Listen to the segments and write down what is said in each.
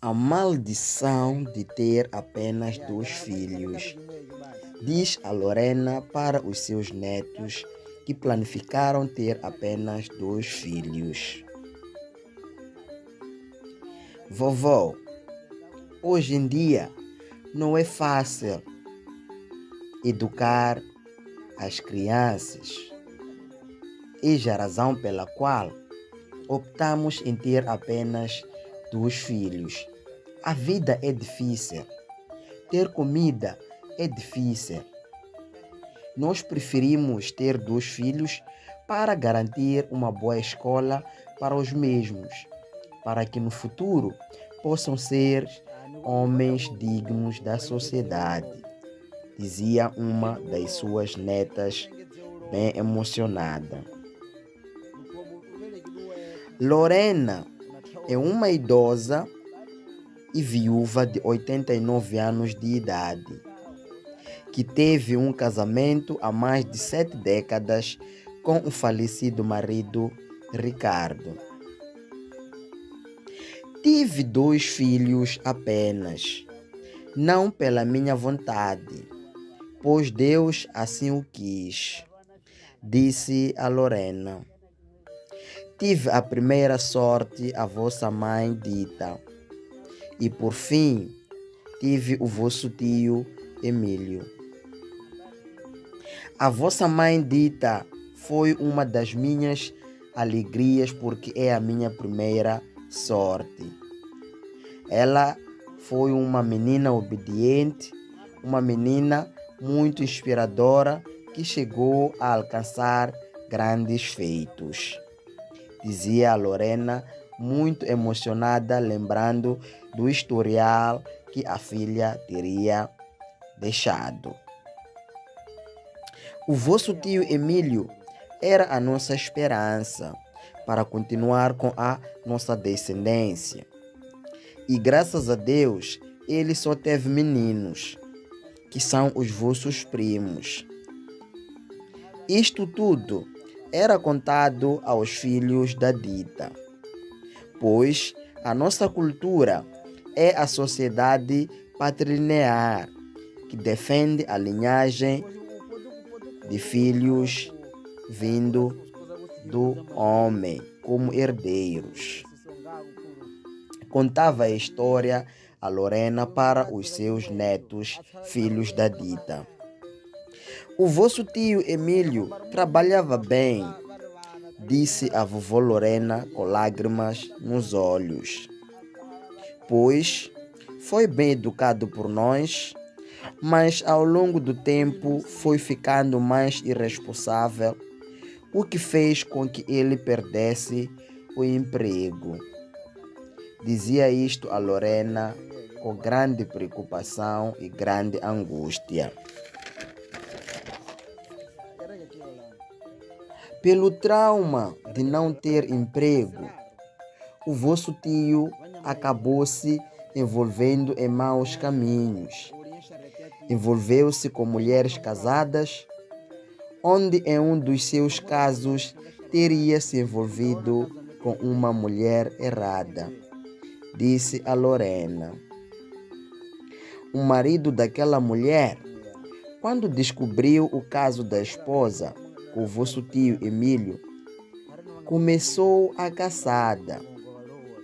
A maldição de ter apenas 2 filhos, diz a Lorena para os seus netos que planificaram ter apenas 2 filhos. Vovó, hoje em dia não é fácil educar as crianças. Eis a razão pela qual optamos em ter apenas 2 filhos. A vida é difícil. Ter comida é difícil. Nós preferimos ter 2 filhos para garantir uma boa escola para os mesmos, para que no futuro possam ser homens dignos da sociedade, dizia uma das suas netas, bem emocionada. Lorena é uma idosa e viúva de 89 anos de idade, que teve um casamento há mais de 7 décadas com o falecido marido Ricardo. Tive 2 filhos apenas, não pela minha vontade, pois Deus assim o quis, disse a Lorena. Tive a primeira sorte, a vossa mãe Dita, e por fim tive o vosso tio Emílio. A vossa mãe Dita foi uma das minhas alegrias porque é a minha primeira sorte. Ela foi uma menina obediente, uma menina muito inspiradora que chegou a alcançar grandes feitos, dizia a Lorena, muito emocionada, lembrando do historial que a filha teria deixado. O vosso tio Emílio era a nossa esperança para continuar com a nossa descendência. E graças a Deus, ele só teve meninos, que são os vossos primos. Isto tudo era contado aos filhos da Dita, pois a nossa cultura é a sociedade patrilinear, que defende a linhagem de filhos vindo do homem como herdeiros. Contava a história a Lorena para os seus netos, filhos da Dita. O vosso tio Emílio trabalhava bem, disse a vovó Lorena com lágrimas nos olhos, pois foi bem educado por nós, mas ao longo do tempo foi ficando mais irresponsável, o que fez com que ele perdesse o emprego. Dizia isto a Lorena com grande preocupação e grande angústia. Pelo trauma de não ter emprego, o vosso tio acabou se envolvendo em maus caminhos. Envolveu-se com mulheres casadas, onde em um dos seus casos teria se envolvido com uma mulher errada, disse a Lorena. O marido daquela mulher, quando descobriu o caso da esposa com o vosso tio Emílio, começou a caçada,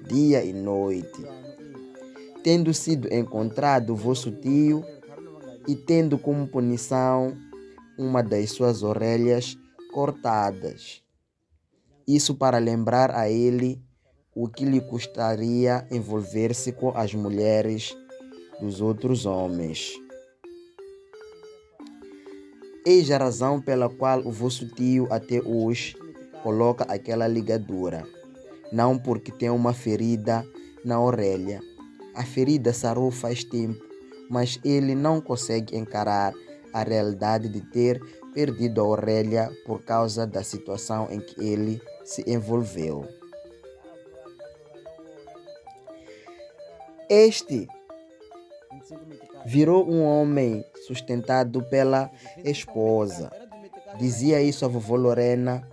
dia e noite, tendo sido encontrado o vosso tio e tendo como punição uma das suas orelhas cortadas. Isso para lembrar a ele o que lhe custaria envolver-se com as mulheres dos outros homens. Eis a razão pela qual o vosso tio até hoje coloca aquela ligadura, não porque tem uma ferida na orelha. A ferida sarou faz tempo, mas ele não consegue encarar a realidade de ter perdido a orelha por causa da situação em que ele se envolveu. Este virou um homem sustentado pela esposa. Dizia isso a vovó Lorena,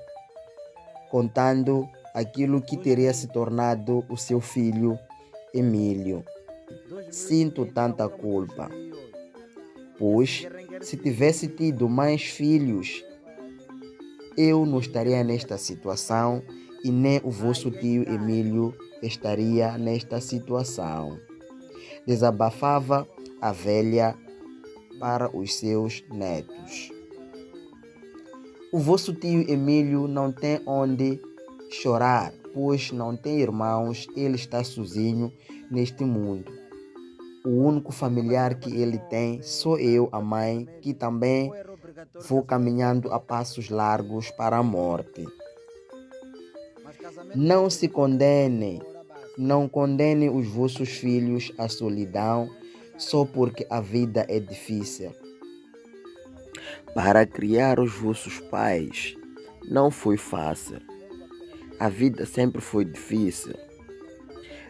contando aquilo que teria se tornado o seu filho Emílio. Sinto tanta culpa, pois se tivesse tido mais filhos, eu não estaria nesta situação e nem o vosso tio Emílio estaria nesta situação. Desabafava a velha para os seus netos. O vosso tio Emílio não tem onde chorar, pois não tem irmãos, ele está sozinho neste mundo. O único familiar que ele tem sou eu, a mãe, que também vou caminhando a passos largos para a morte. Não se condenem, não condenem os vossos filhos à solidão só porque a vida é difícil. Para criar os vossos pais não foi fácil. A vida sempre foi difícil.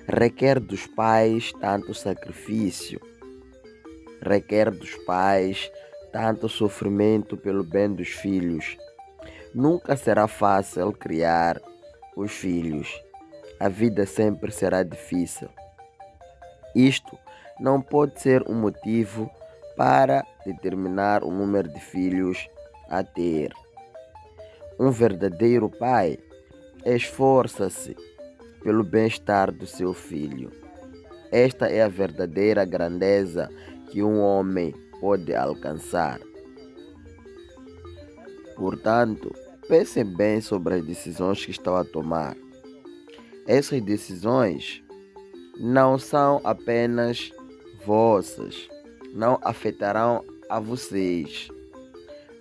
Requer dos pais tanto sacrifício. Requer dos pais tanto sofrimento pelo bem dos filhos. Nunca será fácil criar os filhos. A vida sempre será difícil. Isto não pode ser um motivo para determinar o número de filhos a ter. Um verdadeiro pai esforça-se pelo bem-estar do seu filho. Esta é a verdadeira grandeza que um homem pode alcançar. Portanto, pensem bem sobre as decisões que estão a tomar. Essas decisões não são apenas vossas, não afetarão a vocês.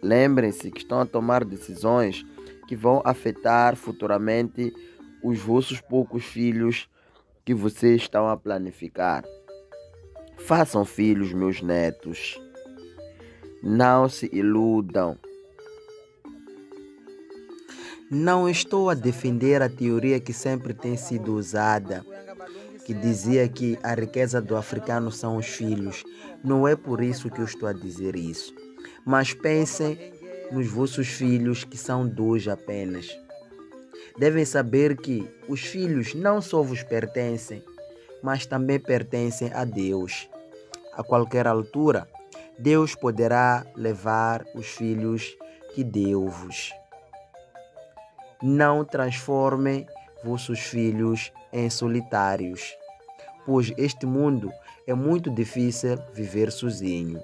Lembrem-se que estão a tomar decisões que vão afetar futuramente os vossos poucos filhos que vocês estão a planificar. Façam filhos, meus netos. Não se iludam. Não estou a defender a teoria que sempre tem sido usada, que dizia que a riqueza do africano são os filhos. Não é por isso que eu estou a dizer isso. Mas pensem nos vossos filhos, que são 2 apenas. Devem saber que os filhos não só vos pertencem, mas também pertencem a Deus. A qualquer altura, Deus poderá levar os filhos que deu-vos. Não transformem vossos filhos em solitários, pois este mundo é muito difícil viver sozinho.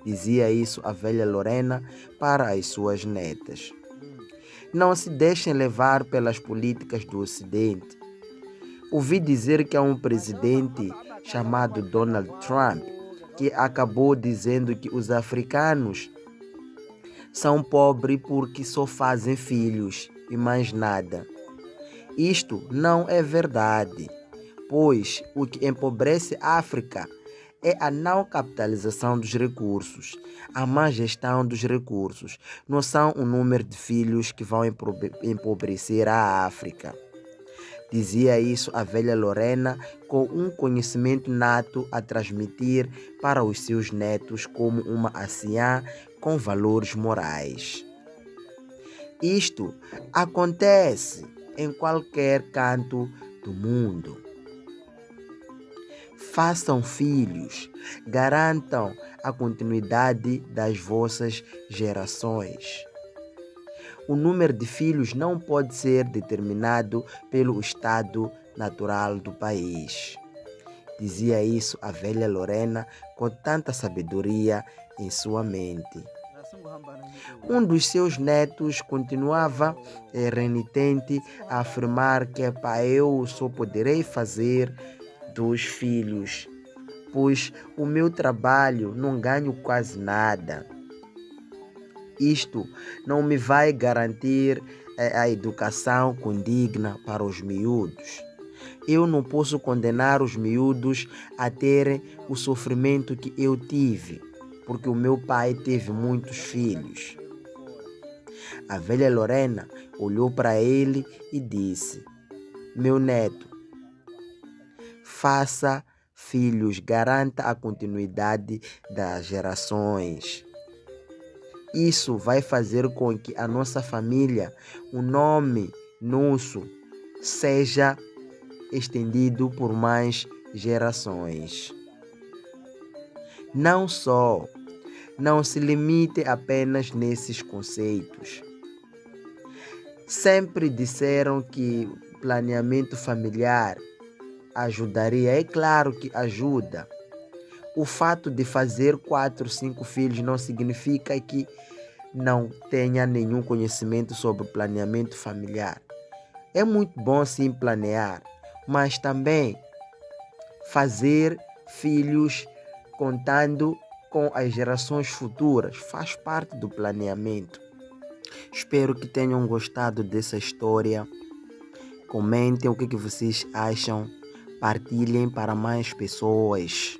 Dizia isso a velha Lorena para as suas netas. Não se deixem levar pelas políticas do Ocidente. Ouvi dizer que há um presidente chamado Donald Trump que acabou dizendo que os africanos são pobres porque só fazem filhos e mais nada. Isto não é verdade, pois o que empobrece a África é a não capitalização dos recursos, a má gestão dos recursos. Não são o número de filhos que vão empobrecer a África. Dizia isso a velha Lorena com um conhecimento nato a transmitir para os seus netos como uma anciã com valores morais. Isto acontece em qualquer canto do mundo. Façam filhos, garantam a continuidade das vossas gerações. O número de filhos não pode ser determinado pelo estado natural do país. Dizia isso a velha Lorena com tanta sabedoria em sua mente. Um dos seus netos continuava renitente a afirmar que eu só poderei fazer 2 filhos, pois o meu trabalho não ganho quase nada. Isto não me vai garantir a educação condigna para os miúdos. Eu não posso condenar os miúdos a terem o sofrimento que eu tive, porque o meu pai teve muitos filhos. A velha Lorena olhou para ele e disse: meu neto, faça filhos, garanta a continuidade das gerações. Isso vai fazer com que a nossa família, o nome nosso, seja estendido por mais gerações. Não se limite apenas nesses conceitos. Sempre disseram que planeamento familiar ajudaria. É claro que ajuda. O fato de fazer 4, 5 filhos não significa que não tenha nenhum conhecimento sobre planeamento familiar. É muito bom sim planear, mas também fazer filhos contando com as gerações futuras faz parte do planeamento. Espero que tenham gostado dessa história. Comentem o que vocês acham. Partilhem para mais pessoas.